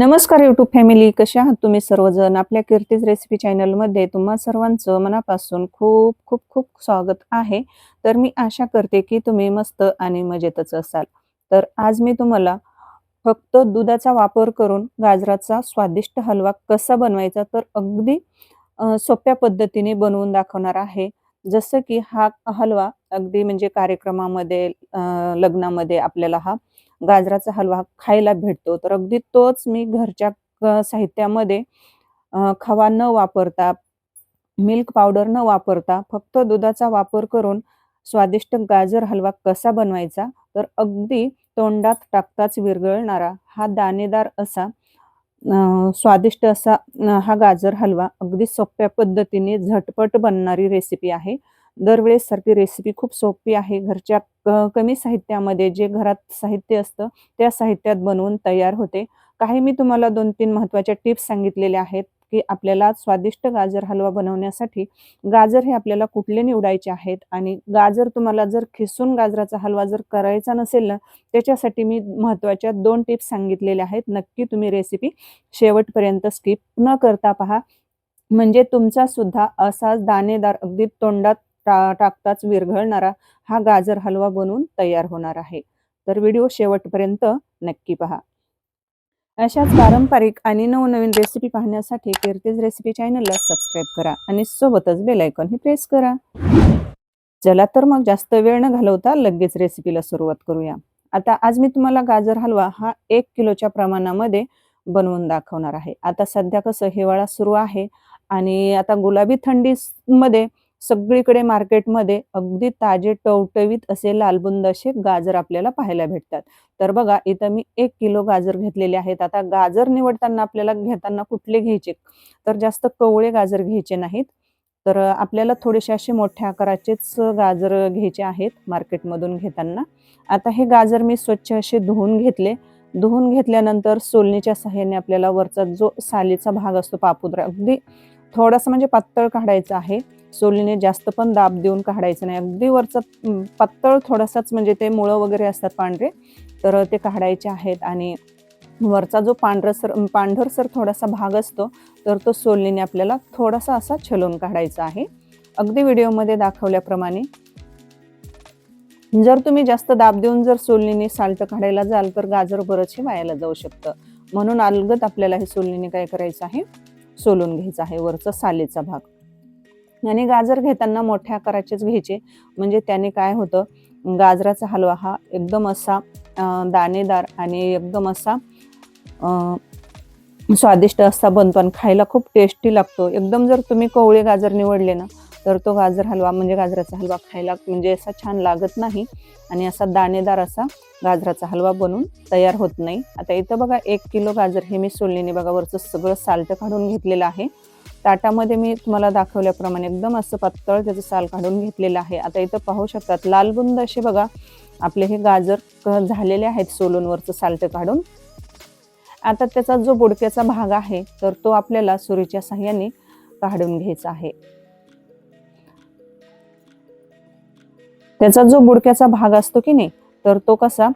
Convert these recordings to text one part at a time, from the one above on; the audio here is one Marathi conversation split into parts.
नमस्कार यूट्यूब फॅमिली, कशा आहात तुम्ही सर्वजण? आपल्या कीर्तीज रेसिपी चॅनलमध्ये तुम्हा सर्वांचं मनापासून खूप खूप खूप स्वागत आहे. तर मी आशा करते की तुम्ही मस्त आणि मजेतच असाल. तर आज मी तुम्हाला फक्त दुधाचा वापर करून गाजराचा स्वादिष्ट हलवा कसा बनवायचा तर अगदी सोप्या पद्धतीने बनवून दाखवणार आहे. जसं की हा हलवा अगदी म्हणजे कार्यक्रमामध्ये लग्नामध्ये आपल्याला हा गाजराचा हलवा खायला भेटतो. तर अगदी तोच मी घरच्या साहित्यामध्ये खवा न वापरता, मिल्क पावडर न वापरता फक्त दुधाचा वापर करून स्वादिष्ट गाजर हलवा कसा बनवायचा, तर अगदी तोंडात टाकताच विरघळणारा हा दाणेदार असा स्वादिष्ट असा हा गाजर हलवा अगदी सोप्या पद्धतीने झटपट बनणारी रेसिपी आहे. दरवेळेस सारखी रेसिपी खूप सोपी आहे. घरच्या कमी साहित्यामध्ये जे घरात साहित्य असतं, त्या साहित्यात बनवून तयार होते. काही मी तुम्हाला 2-3 महत्त्वाच्या टिप्स सांगितलेल्या आहेत, की आपल्याला स्वादिष्ट गाजर हलवा बनवण्यासाठी गाजर हे आपल्याला कुठले निवडायचे आहेत आणि गाजर तुम्हाला जर खिसून गाजराचा हलवा जर करायचा नसेल ना, त्याच्यासाठी मी महत्त्वाच्या 2 टिप्स सांगितलेल्या आहेत. नक्की तुम्ही रेसिपी शेवटपर्यंत स्किप न करता पहा. म्हणजे तुमचा सुद्धा असाच दाणेदार अगदी तोंडात टाकताच विरघळणारा हा गाजर हलवा बनून तयार होणार आहे. तर व्हिडिओ शेवटपर्यंत नक्की पहा. अशाच पारंपरिक आणि नवनवीन रेसिपी पाहण्यासाठी कीर्तीज रेसिपी चॅनलला सबस्क्राईब करा आणि सोबतच बेल आयकॉनही प्रेस करा. चला तर मग जास्त वेळ न घालवता लगेच रेसिपीला सुरुवात करूया. आता आज मी तुम्हाला गाजर हलवा हा 1 किलोच्या प्रमाणामध्ये बनवून दाखवणार आहे. आता सध्या कसं हिवाळा सुरू आहे आणि आता गुलाबी थंडीमध्ये सगळीकडे मार्केटमध्ये अगदी ताजे टवटवीत असे लालबुंद असे गाजर आपल्याला पाहायला भेटतात. तर बघा इथं मी 1 किलो गाजर घेतलेले आहेत. आता गाजर निवडताना आपल्याला घेताना कुठले घ्यायचे? तर जास्त कवळे गाजर घ्यायचे नाहीत. तर आपल्याला थोडेसे असे मोठ्या आकाराचेच गाजर घ्यायचे आहेत मार्केटमधून घेताना. आता हे गाजर मी स्वच्छ असे धुवून घेतले. धुवून घेतल्यानंतर सोलणीच्या सहाय्याने आपल्याला वरचा जो सालीचा भाग असतो पापुद्रा अगदी थोडासा म्हणजे पातळ काढायचा आहे. सोलणीने जास्त पण दाब देऊन काढायचं नाही. अगदी वरचा पातळ थोडासाच म्हणजे ते मुळं वगैरे असतात पांढरे, तर ते काढायचे आहेत आणि वरचा जो पांढरसर थोडासा भाग असतो, तर तो सोलणीने आपल्याला थोडासा असा छलून काढायचा आहे. अगदी व्हिडिओमध्ये दाखवल्याप्रमाणे. जर तुम्ही जास्त दाब देऊन जर सोलणीने साल्ट काढायला जाल, तर गाजर बरंचसे वायाला जाऊ शकतं. म्हणून अलगद आपल्याला हे सोलणीने काय करायचं आहे, सोलून घ्यायचं आहे वरचा सालीचा भाग. आणि गाजर घेताना मोठ्या आकाराचेच घ्यायचे, म्हणजे त्याने काय होतं, गाजराचा हलवा हा एकदम असा दाणेदार आणि एकदम असा स्वादिष्ट असा बनतो आणि खायला खूप टेस्टी लागतो. एकदम जर तुम्ही कोवळे गाजर निवडले ना, तर तो गाजर हलवा म्हणजे गाजराचा हलवा खायला म्हणजे असा छान लागत नाही आणि असा दाणेदार असा गाजराचा हलवा बनून तयार होत नाही. आता इथं बघा 1 किलो गाजर हे मी सोलणीने बघा वरचं सगळं साल्ट काढून घेतलेलं आहे. ताटामध्ये मी तुम्हाला दाखवल्याप्रमाणे एकदम असं पातळ त्याचं साल काढून घेतलेलं आहे. आता इथं पाहू शकतात लालबुंद असे बघा आपले हे गाजर झालेले आहेत सोलून वरचं साल्ट काढून. आता त्याचा जो बुडक्याचा भाग आहे, तर तो आपल्याला सुरीच्या साहाय्याने काढून घ्यायचा आहे. त्याचा जो बुडक्याचा भाग असतो की नाही, तर तो कसा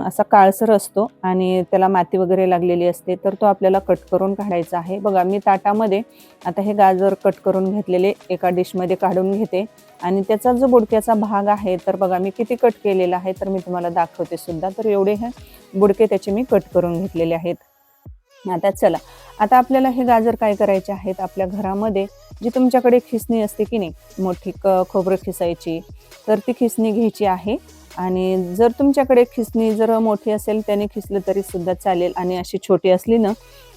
असा काळसर असतो आणि त्याला माती वगैरे लागलेली असते, तर तो आपल्याला कट करून काढायचा आहे. बघा मी ताटामध्ये आता हे गाजर कट करून घेतलेले एका डिशमध्ये काढून घेते आणि त्याचा जो बुडक्याचा भाग आहे, तर बघा मी किती कट केलेला आहे, तर मी तुम्हाला दाखवते सुद्धा. तर एवढे हे बुडके त्याचे मी कट करून घेतलेले आहेत. आता चला, आता आपल्याला हे गाजर काय करायचे आहेत, आपल्या घरामध्ये जी तुमच्याकडे खिसणी असते की नाही, मोठी खोबरं खिसायची, तर ती खिसणी घ्यायची आहे आणि जर तुमच्याकडे खिसणी जर मोठी असेल त्याने खिसलं तरी सुद्धा चालेल आणि अशी छोटी असली ना,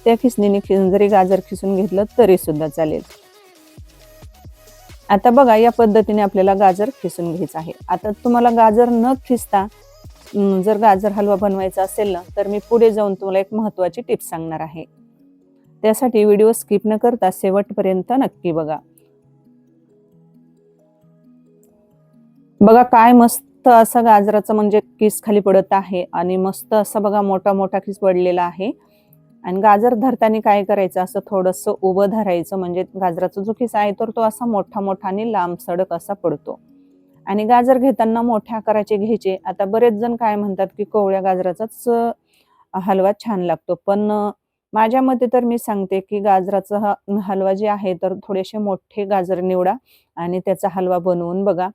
त्या खिसणीने जरी गाजर खिसून घेतलं तरी सुद्धा चालेल. आता बघा या पद्धतीने आपल्याला गाजर खिसून घ्यायचं आहे. आता तुम्हाला गाजर न खिसता जर गाजर हलवा बनवायचा असेल ना, तर मी पुढे जाऊन तुम्हाला एक महत्त्वाची टिप्स सांगणार आहे. त्यासाठी व्हिडिओ स्किप न करता शेवटपर्यंत नक्की बघा. बघा काय मस्त असा गाजराचा म्हणजे किस खाली पडत आहे आणि मस्त असा बघा मोठा मोठा किस पडलेला आहे. आणि गाजर धरताना काय करायचं, असं थोडंसं उभं धरायचं, म्हणजे गाजराचा जो किस आहे तर तो असा मोठा मोठा आणि लांब सडक असा पडतो. आणि गाजर घेताना मोठ्या आकाराचे घ्यायचे. आता बरेच जण काय म्हणतात, की कोवळ्या गाजराचाच हलवा छान लागतो. पण माझ्या मते तर मी सांगते, की गाजराचा हा हलवा जे आहे तर थोडेसे मोठे गाजर निवडा आणि त्याचा हलवा बनवून बघा.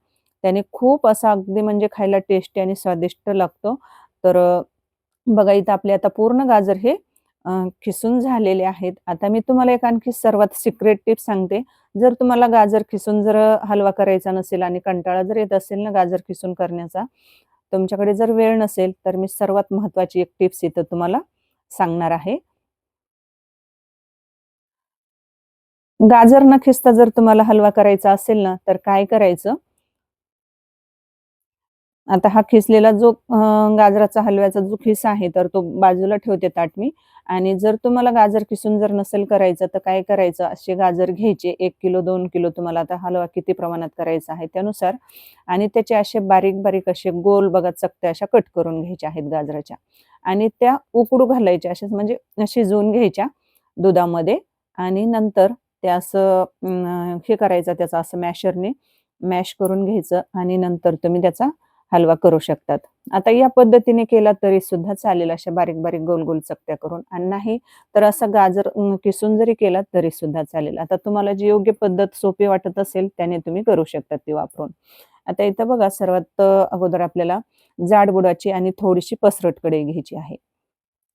त्याने खूप असा अगदी म्हणजे खायला टेस्टी आणि स्वादिष्ट लागतो. तर बघा इथं आपले आता पूर्ण गाजर हे खिसून झालेले आहेत. आता मी तुम्हाला एक आणखी सर्वात सिक्रेट टिप सांगते. जर तुम्हाला गाजर खिसून जर हलवा करायचा नसेल आणि कंटाळा जर येत असेल ना गाजर खिसून करण्याचा, तुमच्याकडे जर वेळ नसेल, तर मी सर्वात महत्त्वाची एक टिप्स इथं तुम्हाला सांगणार आहे. गाजर न खिसता जर तुम्हाला हलवा करायचा असेल ना, तर काय करायचं आता हा खिसलेला जो गाजराचा हलव्याचा जो खिस आहे, तर तो बाजूला ठेवते ताट मी आणि जर तुम्हाला गाजर किसून जर नसेल करायचं, तर काय करायचं असे गाजर घ्यायचे 1 किलो, 2 किलो तुम्हाला आता हलवा किती प्रमाणात करायचा आहे त्यानुसार आणि त्याचे असे बारीक-बारीक असे गोल बघा चकत्या अशा कट करून घ्यायच्या आहेत गाजराच्या आणि त्या उकडू घालायच्या अशाच म्हणजे शिजवून घ्यायच्या दुधामध्ये आणि नंतर त्या असं हे करायचं त्याचं असं मॅशरने मॅश करून घ्यायचं आणि नंतर तुम्ही त्याचा हलवा करू शकतात. आता या पद्धतीने केला तरी सुद्धा चालेल अशा बारीक-बारीक, गोल-गोल चकत्या करून आणि नाही तर असं गाजर किसून जरी केलात तरी सुद्धा चालेल. आता तुम्हाला जी योग्य पद्धत सोपी वाटत असेल त्याने तुम्ही करू शकता ती वापरून. आता इथं बघा सर्वात अगोदर आपल्याला जाड बुडाची आणि थोडीशी पसरट कढई घ्यायची आहे.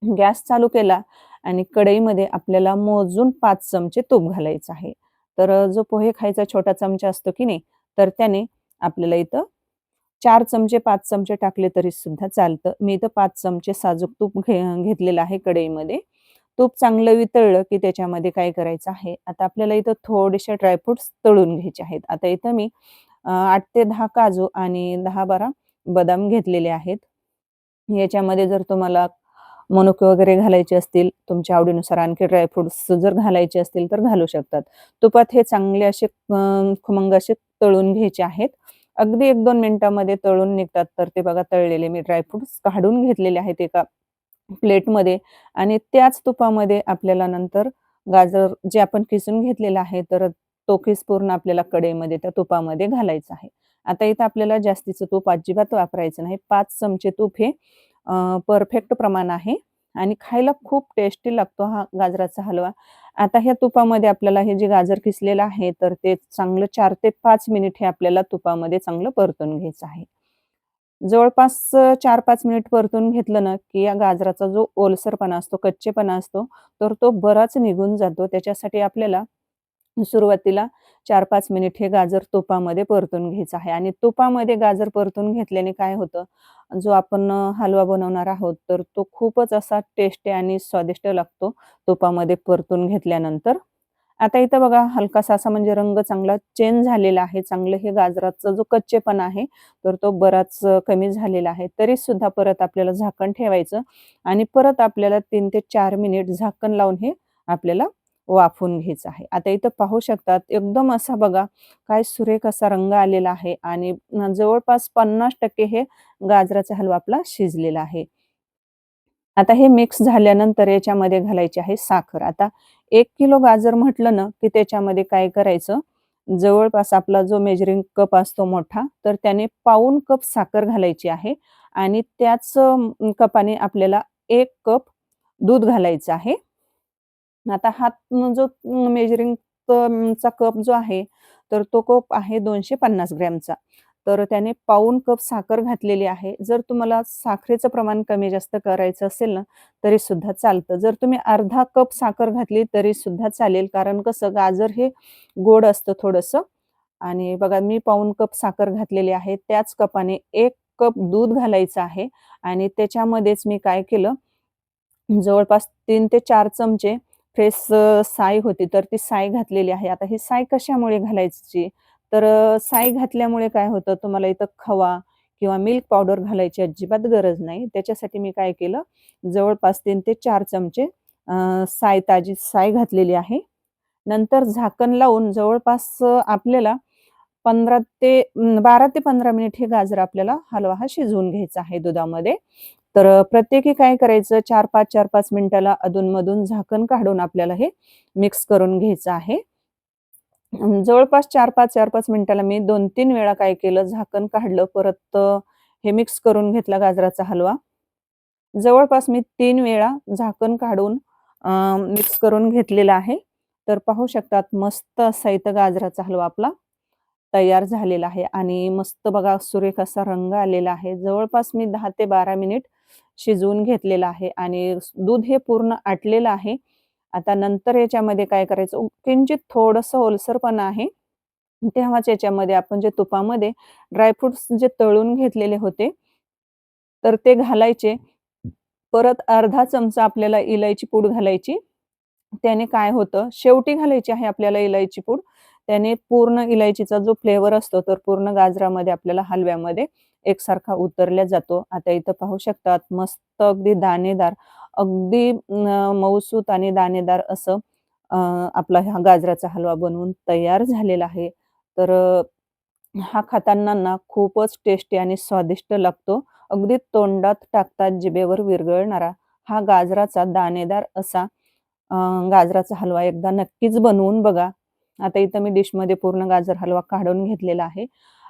गॅस चालू केला आणि कढईमध्ये आपल्याला मोजून 5 चमचे तूप घालायचं आहे. तर जो पोहे खायचा छोटा चमचा असतो की नाही, तर त्याने आपल्याला इथं 4 चमचे, 5 चमचे टाकले तरी सुद्धा चालतं. मी इथं 5 चमचे साजूक तूप घेतलेलं आहे कढईमध्ये. तूप चांगलं वितळलं, की त्याच्यामध्ये काय करायचं आहे, आता आपल्याला इथं थोडेसे ड्रायफ्रुट्स तळून घ्यायचे आहेत. आता इथं मी 8 ते 10 काजू आणि 10-12 बदाम घेतलेले आहेत. याच्यामध्ये जर तुम्हाला मनुके वगैरे घालायचे असतील, तुमच्या आवडीनुसार आणखी ड्रायफ्रुट्स जर घालायचे असतील तर घालू शकतात. तुपात हे चांगले असे खमंग असे तळून घ्यायचे आहेत. अगदी 1-2 मिनिटामध्ये तळून निघतात. तर ते बघा तळलेले मी ड्रायफ्रुट्स काढून घेतलेले आहेत एका प्लेटमध्ये आणि त्याच तुपामध्ये आपल्याला नंतर गाजर जे आपण किसून घेतलेलं आहे, तर तो किस पूर्ण आपल्याला कढईमध्ये त्या तुपामध्ये घालायचा आहे. आता इथं आपल्याला जास्तीचं तूप अजिबात वापरायचं नाही. 5 चमचे तूप हे परफेक्ट प्रमाण आहे आणि खायला खूप टेस्टी लागतो हा गाजराचा हलवा. आता ह्या तुपामध्ये आपल्याला हे जे गाजर किसलेलं आहे, तर ते चांगलं 4 ते 5 मिनिट हे आपल्याला तुपामध्ये चांगलं परतून घ्यायचं आहे. जवळपास 4-5 मिनिट परतून घेतलं ना, की या गाजराचा जो ओलसरपणा असतो, कच्चेपणा असतो, तर तो बराच निघून जातो. त्याच्यासाठी आपल्याला सुरुवातीला 4-5 मिनिट हे गाजर तुपामध्ये परतून घ्यायचं आहे आणि तुपामध्ये गाजर परतून घेतल्याने काय होतं, जो आपण हलवा बनवणार आहोत, तर तो खूपच असा टेस्टी आणि स्वादिष्ट लागतो तुपामध्ये परतून घेतल्यानंतर. आता इथं बघा हलकासा असा म्हणजे रंग चांगला चेंज झालेला आहे. चांगलं हे गाजराचा जो कच्चेपणा आहे, तर तो बराच कमी झालेला आहे. तरीसुद्धा परत आपल्याला झाकण ठेवायचं आणि परत आपल्याला 3 ते 4 मिनिट झाकण लावून हे आपल्याला वाफवून घ्यायचं आहे. आता इथं पाहू शकतात एकदम असा बघा काय सुरेख असा रंग आलेला आहे आणि जवळपास 50% हे गाजराचा हलवा आपला शिजलेला आहे. आता हे मिक्स झाल्यानंतर याच्यामध्ये घालायची आहे साखर. आता 1 किलो गाजर म्हटलं ना, की त्याच्यामध्ये काय करायचं, जवळपास आपला जो मेजरिंग कप असतो मोठा, तर त्याने पाऊण कप साखर घालायची आहे आणि त्याच कपाने आपल्याला 1 कप दूध घालायचं आहे. आता हा जो मेजरिंग चा कप जो आहे, तर तो कप आहे 250 ग्रॅमचा. तर त्याने पाऊण कप साखर घातलेली आहे. जर तुम्हाला साखरेचं प्रमाण कमी जास्त करायचं असेल ना, तरी सुद्धा चालतं. जर तुम्ही अर्धा कप साखर घातली तरी सुद्धा चालेल. कारण कसं गाजर हे गोड असतं थोडंसं आणि बघा मी पाऊण कप साखर घातलेली आहे. त्याच कपाने 1 कप दूध घालायचं आहे आणि त्याच्यामध्येच मी काय केलं जवळपास 3 ते 4 चमचे फ्रेश साय होती, तर ती साय घातलेली आहे. आता ही साय कशामुळे घालायची? तर साय घातल्यामुळे काय होतं, तुम्हाला इथं खवा किंवा मिल्क पावडर घालायची अजिबात गरज नाही. त्याच्यासाठी मी काय केलं, जवळपास 3 ते 4 चमचे साय, ताजी साय घातलेली आहे. नंतर झाकण लावून जवळपास आपल्याला 12 ते 15 मिनिट हे गाजर आपल्याला हलवा हा शिजवून घ्यायचा आहे दुधामध्ये. तर प्रत्येकी काय करायचं 4-5, 4-5 मिनिटाला अधून-मधून झाकण काढून आपल्याला हे मिक्स करून घ्यायचं आहे. जवळपास 4-5, 4-5 मिनिटाला मी 2-3 वेळा काय केलं झाकण काढलं, परत हे मिक्स करून घेतला गाजराचा हलवा जवळपास मी 3 वेळा झाकण काढून मिक्स करून घेतलेला आहे. तर पाहू शकतात मस्त असा इथं गाजराचा हलवा आपला तयार झालेला आहे आणि मस्त बघा सुरेख असा रंग आलेला आहे. जवळपास मी 10 ते 12 मिनिट शिजवून घेतलेलं आहे आणि दूध हे पूर्ण आटलेलं आहे. आता नंतर याच्यामध्ये काय करायचं, किंचित थोडंसं ओलसरपणा आहे. तेव्हाच याच्यामध्ये आपण जे तुपामध्ये ड्रायफ्रुट्स जे तळून घेतलेले होते, तर ते घालायचे. परत अर्धा चमचा आपल्याला इलायची पूड घालायची. त्याने काय होतं, शेवटी घालायची आहे आपल्याला इलायची पूड. त्याने पूर्ण इलायचीचा जो फ्लेवर असतो, तर पूर्ण गाजरामध्ये आपल्याला हलव्यामध्ये एकसारखा उतरला जातो. आता इथं पाहू शकतात मस्त अगदी दाणेदार, अगदी मऊसूत आणि दाणेदार असं आपला हा गाजराचा हलवा बनवून तयार झालेला आहे. तर हा खाताना ना खूपच टेस्टी आणि स्वादिष्ट लागतो. अगदी तोंडात टाकताच जिभेवर विरघळणारा हा गाजराचा दाणेदार असा अ, गाजराचा हलवा एकदा नक्कीच बनवून बघा. आता इथं मी डिशमध्ये पूर्ण गाजर हलवा काढून घेतलेला आहे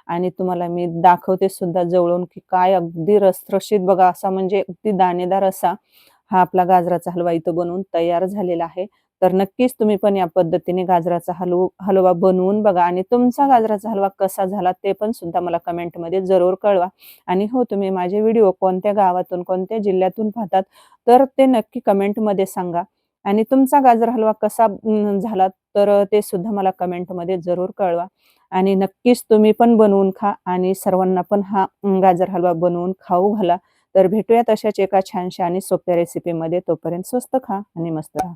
आणि तुम्हाला मी दाखवते सुद्धा जवळून, की काय अगदी रसरशीत बघा असा म्हणजे अगदी दाणेदार असा हा आपला गाजराचा हलवा इथं बनवून तयार झालेला आहे. तर नक्कीच तुम्ही पण या पद्धतीने गाजराचा हलवा बनवून बघा आणि तुमचा गाजराचा हलवा कसा झाला ते पण सुद्धा मला कमेंटमध्ये जरूर कळवा. आणि हो, तुम्ही माझे व्हिडिओ कोणत्या गावातून, कोणत्या जिल्ह्यातून पाहतात, तर ते नक्की कमेंटमध्ये सांगा. आणि तुमचा गाजर हलवा कसा झाला तर ते सुद्धा मला कमेंटमध्ये जरूर कळवा. आणि नक्कीच तुम्ही पण बनवून खा आणि सर्वांना पण हा गाजर हलवा बनवून खाऊ घाला. तर भेटूयात अशाच एका छानशा आणि सोप्या रेसिपीमध्ये. तोपर्यंत स्वस्त खा आणि मस्त राहा.